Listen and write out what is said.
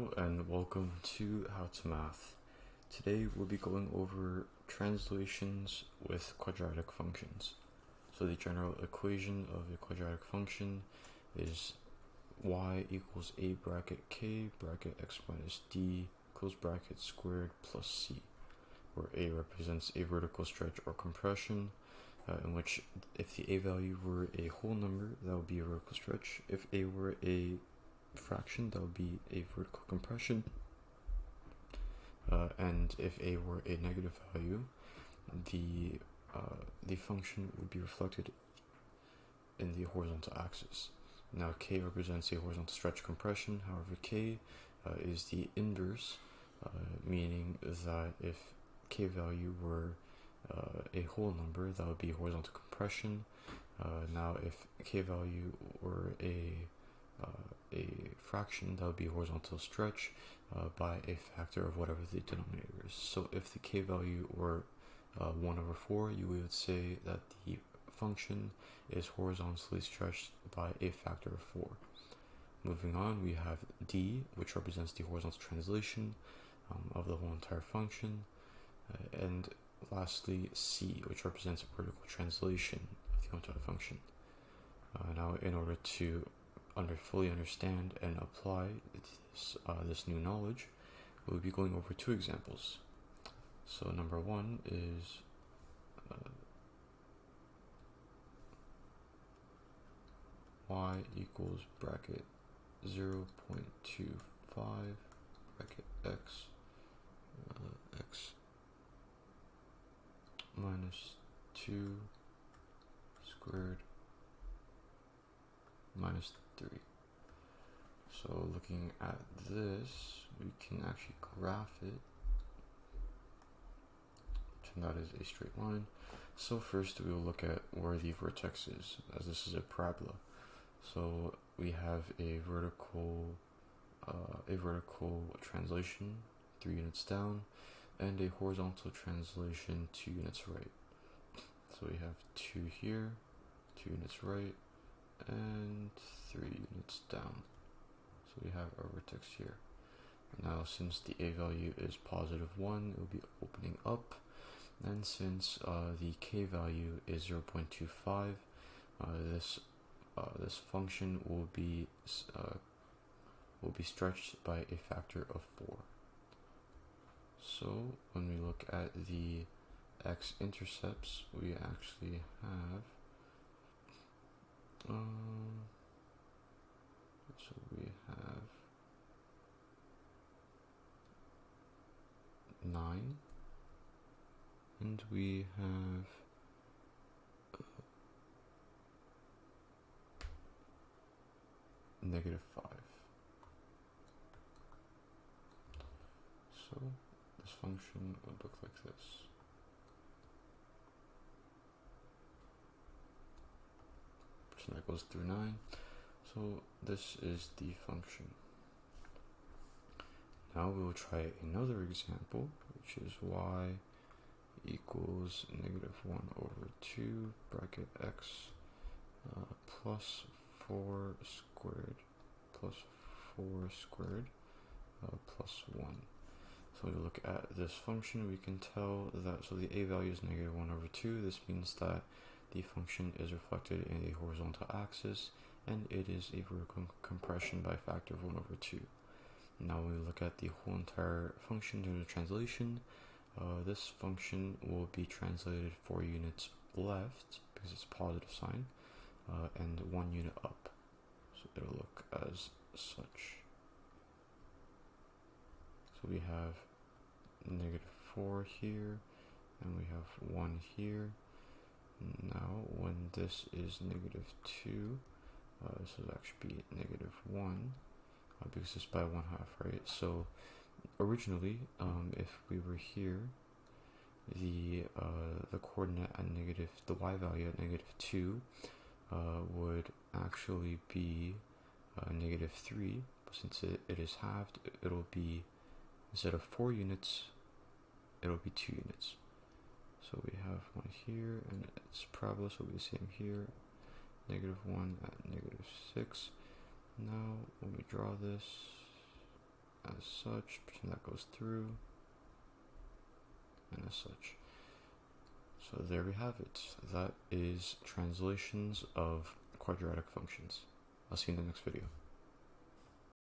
Hello and welcome to How to Math. Today we'll be going over translations with quadratic functions. So the general equation of a quadratic function is y equals a bracket k bracket x minus d close bracket squared plus c, where a represents a vertical stretch or compression, in which if the a value were a whole number, that would be a vertical stretch. If a were a fraction, that would be a vertical compression, and if a were a negative value, the function would be reflected in the horizontal axis. Now k represents a horizontal stretch compression. However, k is the inverse, meaning that if k value were a whole number, that would be horizontal compression. Now if k value were a fraction, that would be horizontal stretch by a factor of whatever the denominator is. So if the k value were 1 over 4, you would say that the function is horizontally stretched by a factor of 4. Moving on, we have d, which represents the horizontal translation of the whole entire function, and lastly c, which represents a vertical translation of the entire function. Now, in order to fully understand and apply this new knowledge, we'll be going over two examples. So number one is y equals bracket 0.25 bracket x minus 2 squared minus 3. So looking at this, we can actually graph it, and that is a straight line. So first we will look at where the vertex is, as this is a parabola. So we have a vertical translation 3 units down, and a horizontal translation 2 units right. So we have 2 here, 2 units right, and 3 units down. So we have our vertex here. Now since the a value is positive 1, it will be opening up, and since the k value is 0.25, this function will be stretched by a factor of 4. So when we look at the x-intercepts, we actually have so we have 9, and we have -5. So this function would look like this. So that goes through 9. So this is the function. Now we will try another example, which is y equals -1 over 2 bracket x plus 4 squared plus 4 squared plus 1. So when we look at this function, we can tell that, so the a value is -1 over 2. This means that the function is reflected in a horizontal axis, and it is a vertical compression by a factor of 1 over 2. Now when we look at the whole entire function during the translation, this function will be translated 4 units left, because it's a positive sign, and 1 unit up. So it'll look as such. So we have -4 here, and we have 1 here. Now when this is -2, this will actually be -1, because it's by 1/2, right? So originally, if we were here, the coordinate at the y value at -2 would actually be -3, but since it is halved, it'll be, instead of 4 units, it'll be 2 units. So we have 1 here, and it's parabola, so it'll be the same here, -1 at -6. Now when we draw this, as such, pretend that goes through, and as such. So there we have it. That is translations of quadratic functions. I'll see you in the next video.